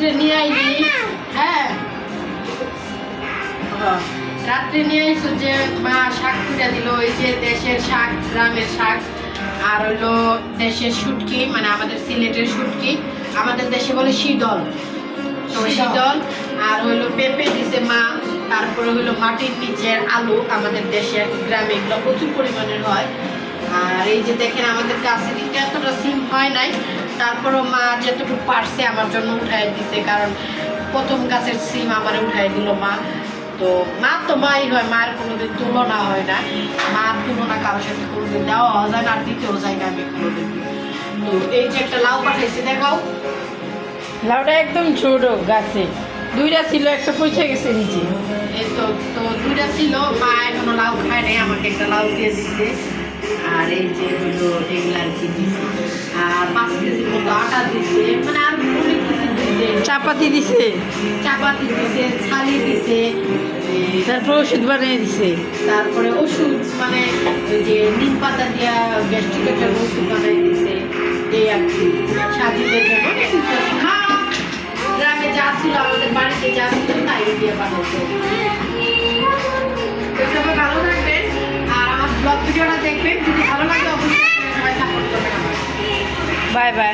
রাত্রে নিয়ে আইলি। হ্যাঁ রাত্রে নিয়ে আইসো যে মা শাক তুলে দিল, ওই যে দেশের শাক, গ্রামের শাক, আর হইলো দেশের শুটকি, মানে আমাদের সিলেটের শুটকি, আমাদের দেশে বলে শীতল, তো শীতল। আর হইলো পেঁপে দিছে মা, তারপরে হইলো মাটির নিচের আলু, আমাদের দেশে আর কি গ্রামে এগুলো প্রচুর পরিমাণের হয়। আর এই যে দেখেন আমাদের গাছের দিকে এতটা সিম হয় নাই, তারপরও মা যতটুকু পারছে আমার জন্য উঠাই দিছে, কারণ প্রথম গাছের সিম আমার উঠাই দিল মা। তো মা তো মাই হয়, মায়ের কোনোদিন তুলনা হয় না, মার তুলনা কারোর সাথে কোনোদিন দেওয়া যায় না আর দিতেও যায় না আমি কোনোদিন। তো এই যে একটা লাউ পাঠাইছি, দেখাও। লাউটা একদম ছোট গাছে, দুইটা ছিল, একটা পৌঁছে গেছে নিচে। এই তো তো দুইটা ছিল, মা এখনো লাউ খায় নাই, আমাকে একটা লাউ দিয়ে দিচ্ছে। আর এই যে হলো এগুলো আর কি দিচ্ছে, আর 5 কেজির মতো আটা দিচ্ছে, মানে আর অনেক কিছু দিচ্ছে, চাপাতি দিছে, চাপাতি দিছে, ছালি দিছে, তারপর ওষুধ বানিয়ে দিছে। তারপরে ওষুধ, মানে ওই যে নিম পাতা দিয়া গ্যাস্ট্রিকের ওষুধ বানাই দিছে, এই আর কি সাজিদের জন্য অনেক কিছু আছে। হ্যাঁ গ্রামে যা ছিল, আমাদের বাড়িতে যা ছিল তাই দিয়ে বানাইছে। তো সবাই ভালো থাকবেন, আর আমার ব্লগ ভিডিওটা দেখবেন, যদি ভালো লাগে অবশ্যই সবাই সাপোর্ট করবেন আমার। Bye bye.